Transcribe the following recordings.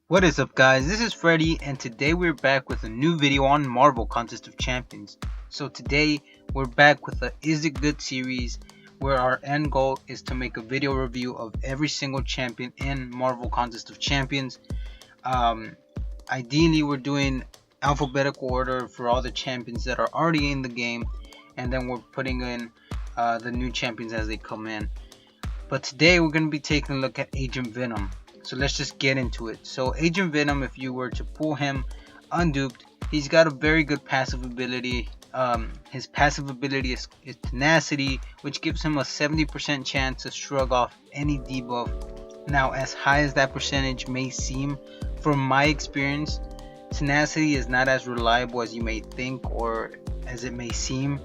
What is up, guys? This is Freddy, and today we're back with a new video on Marvel Contest of Champions. So today we're back with the Is It Good series, where our end goal is to make a video review of every single champion in Marvel Contest of Champions. Ideally, we're doing alphabetical order for all the champions that are already in the game, and then we're putting in the new champions as they come in. But today we're going to be taking a look at Agent Venom. So let's just get into it. So Agent Venom, if you were to pull him unduped, he's got a very good passive ability. His passive ability is tenacity, which gives him a 70% chance to shrug off any debuff. Now, as high as that percentage may seem, from my experience, tenacity is not as reliable as you may think or as it may seem.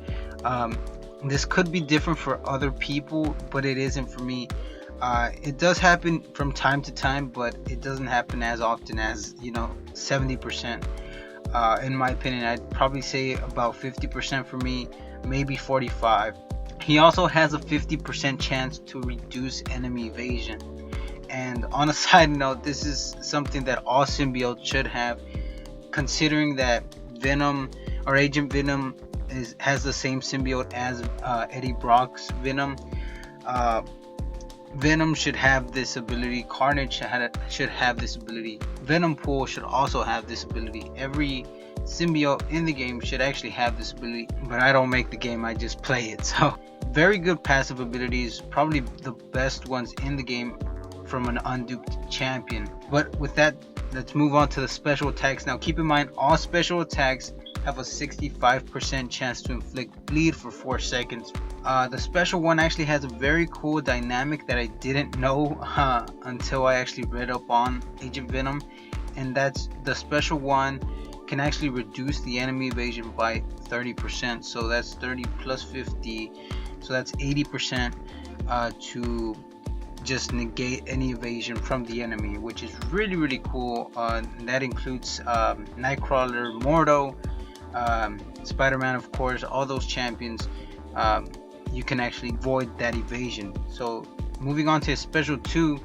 This could be different for other people, but it isn't for me. It does happen from time to time, but it doesn't happen as often as 70%. In my opinion, I'd probably say about 50% for me, maybe 45. He also has a 50% chance to reduce enemy evasion. And on a side note, this is something that all symbiotes should have, considering that Venom or Agent Venom has the same symbiote as Eddie Brock's Venom. Venom should have this ability. Carnage should have this ability. Venom Pool should also have this ability. Every symbiote in the game should actually have this ability, but I don't make the game, I just play it. So very good passive abilities, probably the best ones in the game from an unduped champion. But with that, let's move on to the special attacks. Now keep in mind, all special attacks have a 65% chance to inflict bleed for 4 seconds. The special one actually has a very cool dynamic that I didn't know until I actually read up on Agent Venom, and that's the special one can actually reduce the enemy evasion by 30%. So that's 30 plus 50, so that's 80% to just negate any evasion from the enemy, which is really cool. That includes Nightcrawler, Mordo, Spider-Man, of course. All those champions, you can actually void that evasion. So moving on to his special 2,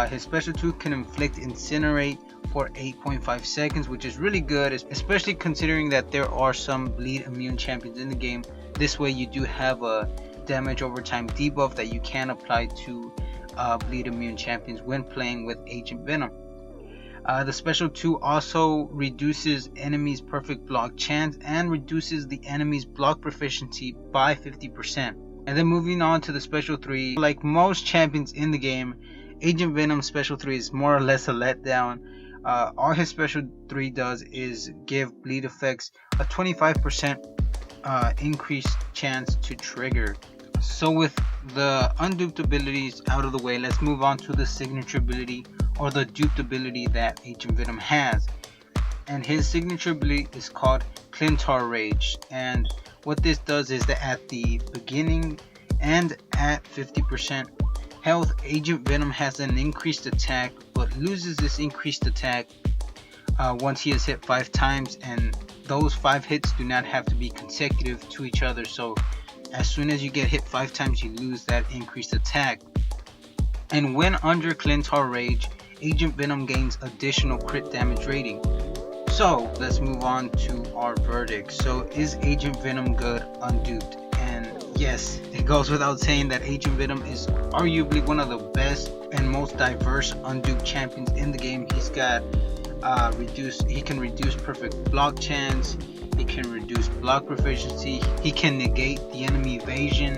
his special 2 can inflict Incinerate for 8.5 seconds, which is really good, especially considering that there are some bleed immune champions in the game. This way you do have a damage over time debuff that you can apply to bleed immune champions when playing with Agent Venom. The special 2 also reduces enemies' perfect block chance and reduces the enemy's block proficiency by 50%. And then moving on to the special 3, like most champions in the game, Agent Venom's special 3 is more or less a letdown. All his special 3 does is give bleed effects a 25% increased chance to trigger. So with the unduped abilities out of the way, let's move on to the signature ability, or the duped ability that Agent Venom has. And his signature ability is called Clintar Rage, and what this does is that at the beginning and at 50% health, Agent Venom has an increased attack, but loses this increased attack once he is hit 5 times, and those 5 hits do not have to be consecutive to each other. So as soon as you get hit 5 times, you lose that increased attack. And when under Clintar Rage, Agent Venom gains additional crit damage rating. So let's move on to our verdict. So is Agent Venom good unduped? And yes, it goes without saying that Agent Venom is arguably one of the best and most diverse unduped champions in the game. He's got he can reduce perfect block chance, he can reduce block proficiency, he can negate the enemy evasion,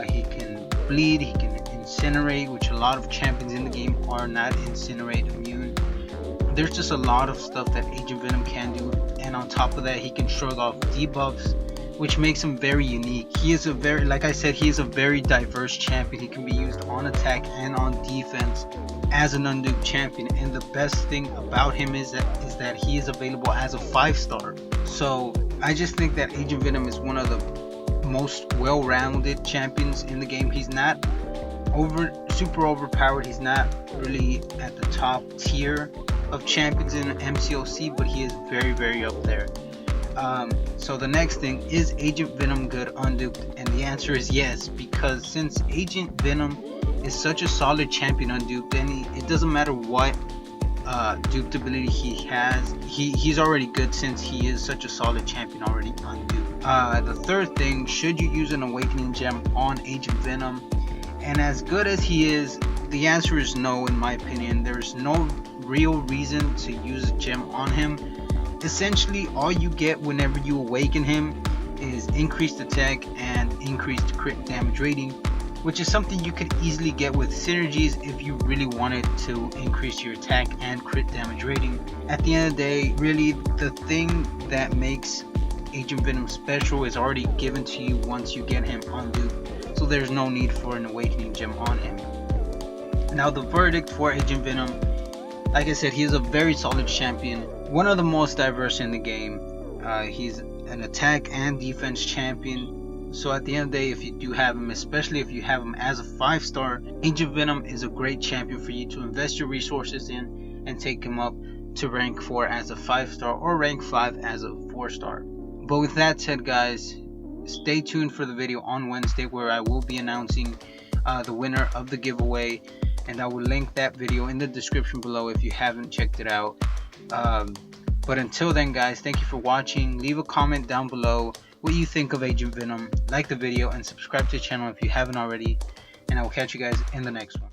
he can bleed, he can Incinerate, which a lot of champions in the game are not Incinerate immune. There's just a lot of stuff that Agent Venom can do, and on top of that, he can shrug off debuffs, which makes him very unique. He is like I said, he is a very diverse champion. He can be used on attack and on defense as an unduped champion, and the best thing about him is that he is available as a 5-star. So I just think that Agent Venom is one of the most well-rounded champions in the game. He's not super overpowered, he's not really at the top tier of champions in MCOC, but he is very up there. So the next thing, is Agent Venom good unduped? And the answer is yes, because since Agent Venom is such a solid champion unduped, and it doesn't matter what duped ability he has. He's already good since he is such a solid champion already on dupe. The third thing, should you use an awakening gem on Agent Venom? And as good as he is, the answer is no in my opinion. There's no real reason to use a gem on him. Essentially, all you get whenever you awaken him is increased attack and increased crit damage rating, which is something you could easily get with synergies if you really wanted to increase your attack and crit damage rating. At the end of the day, really the thing that makes Agent Venom special is already given to you once you get him on dupe, so there's no need for an awakening gem on him. Now the verdict for Agent Venom, like I said, he is a very solid champion, one of the most diverse in the game. He's an attack and defense champion, so at the end of the day, if you do have him, especially if you have him as a 5-star, Agent Venom is a great champion for you to invest your resources in and take him up to rank 4 as a 5-star or rank 5 as a 4-star. But with that said, guys, stay tuned for the video on Wednesday where I will be announcing the winner of the giveaway, and I will link that video in the description below if you haven't checked it out. But until then, guys, thank you for watching. Leave a comment down below what you think of Agent Venom, like the video, and subscribe to the channel if you haven't already, and I will catch you guys in the next one.